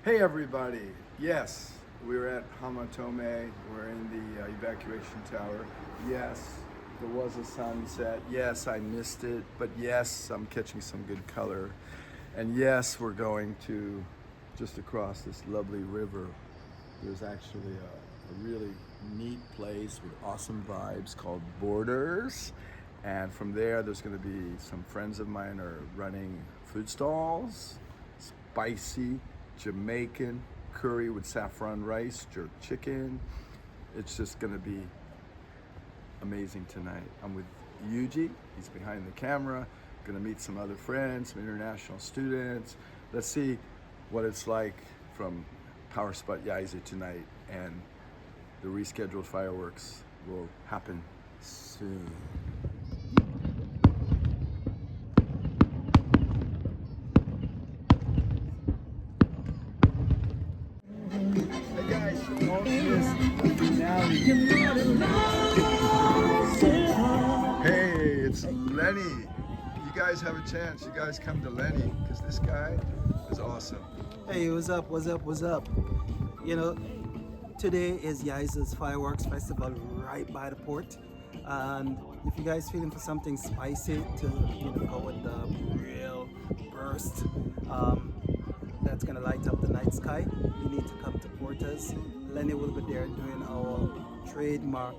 Hey everybody! Yes, we're at Hamatome. We're in the evacuation tower. Yes, there was a sunset. Yes, I missed it. But yes, I'm catching some good color. And yes, we're going to just across this lovely river. There's actually a really neat place with awesome vibes called Borders. And from there, there's going to be some friends of mine are running food stalls, spicy Jamaican curry with saffron rice, jerk chicken. It's just gonna be amazing tonight. I'm with Yuji, he's behind the camera. Gonna meet some other friends, some international students. Let's see what it's like from Power Spot Yaizu tonight, and the rescheduled fireworks will happen soon. Hey guys, don't miss the finale. Hey, it's Lenny. You guys have a chance. You guys come to Lenny because this guy is awesome. Hey, what's up, what's up, what's up? You know, today is Yaizu's Fireworks Festival right by the port. And if you guys feeling for something spicy to go with the real burst, that's gonna light up the night sky, you need to come to Porter's. Lenny will be there doing our trademark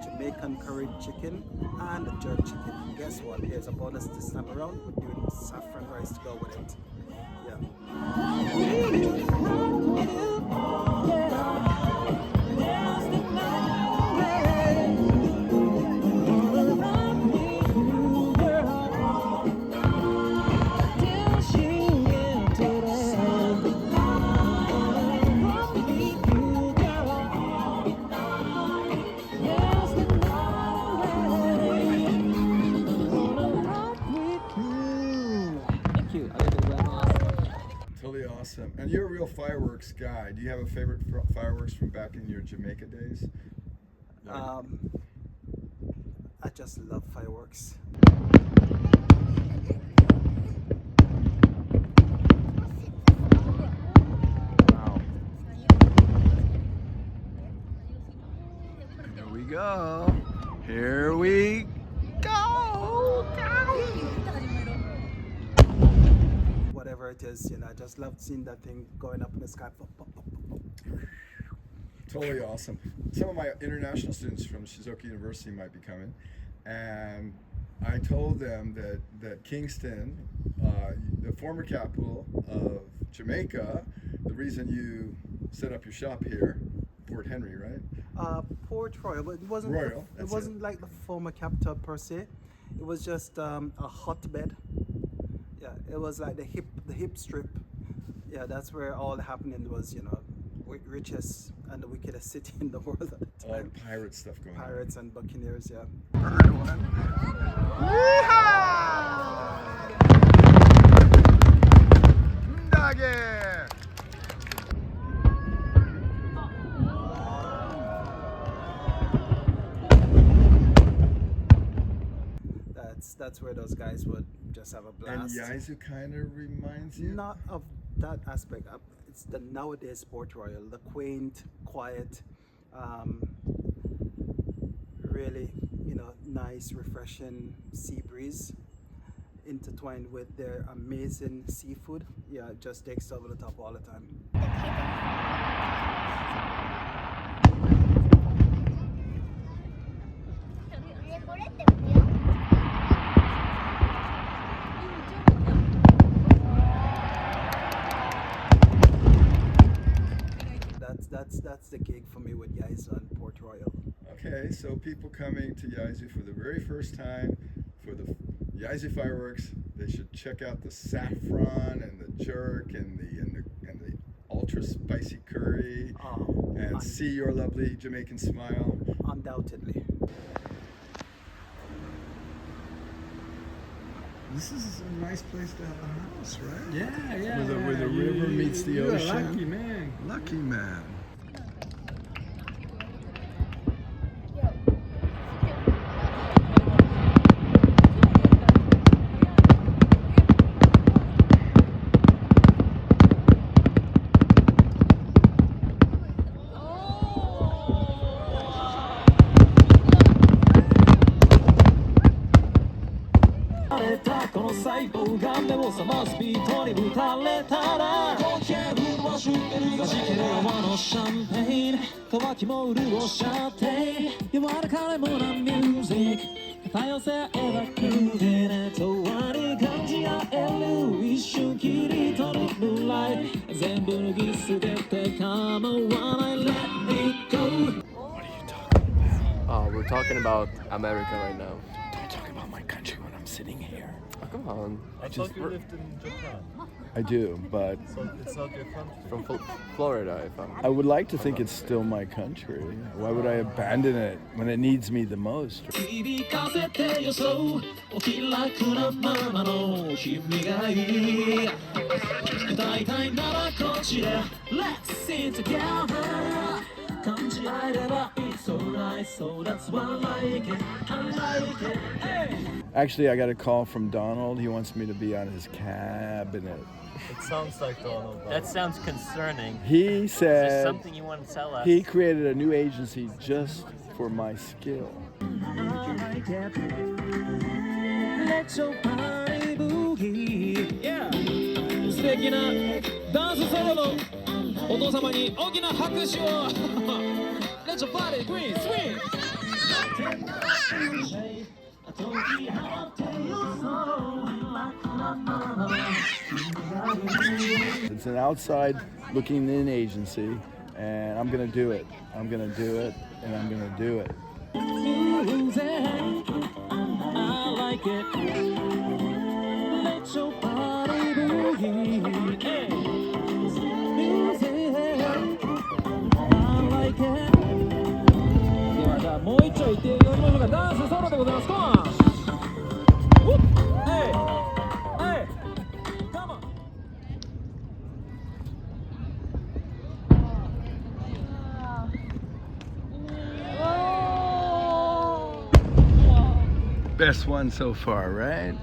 Jamaican curried chicken and jerk chicken. And guess what? There's a bonus this time around. We're doing saffron rice to go with it. Totally awesome. And you're a real fireworks guy. Do you have a favorite fireworks from back in your Jamaica days? I just love fireworks. Wow. Here we go. Here we go. Whatever it is, I just love seeing that thing going up in the sky. Totally awesome. Some of my international students from Shizuoka University might be coming, and I told them that Kingston, the former capital of Jamaica, the reason you set up your shop here, Port Henry, right? Port Royal, but it wasn't. Royal, It wasn't like the former capital per se. It was just a hotbed. Yeah, it was like the hip strip. Yeah, that's where all the happening was. Richest and the wickedest city in the world at the All time. the pirate stuff going on. Pirates and buccaneers. Yeah. Bird one. Yeehaw! Ndage! That's where those guys would just have a blast. And Yaizu kind of reminds you? Not of that aspect. It's the nowadays Port Royal, the quaint, quiet, really, nice, refreshing sea breeze, intertwined with their amazing seafood. Yeah, it just takes over the top all the time. That's the gig for me with Yaizu and Port Royal. Okay, so people coming to Yaizu for the very first time for the Yaizu fireworks, they should check out the saffron and the jerk and the ultra spicy curry and see your lovely Jamaican smile. Undoubtedly. This is a nice place to have a house, right? Yeah. Where the river meets the you're ocean. a lucky man. Lucky man. そうさまスピードに打たれたらゴキャブはシューベルがしける泡のシャンペーン乾きも潤しちゃって柔らかレモンなミュージック多様性描くでねとわに感じ合える一瞬切り取るムーンライト全部脱ぎ捨てて構わない Let it go We're talking about America right now. Don't talk about my country when I'm sitting here. Oh, come on. I thought you lived in Japan. I do, but So it's not your country. From Florida, if I'm. I would like to think it's still my country. Why would I abandon it when it needs me the most? 響かせてよそうお気楽なままの君がいい歌いたいならこっちで Let's sing together 感じ合えれば It's alright so that's why I like it I like it hey. Actually, I got a call from Donald. He wants me to be on his cabinet. It sounds like Donald. That sounds concerning. He Is there said something you want to tell us? he created a new agency just for my skill. I like it Let's your body boogie Yeah 素敵なダンスソロのお父様に大きな拍手を Let's your body green swing It's an outside looking in agency, and I'm gonna do it. I'm gonna do it, and I'm gonna do it. I like it Let your body boogie Hey I like it ではじゃあもう一丁言ってよりましょうかダンスソロでございます Come on Whoop Hey Hey Come on Best one so far, right?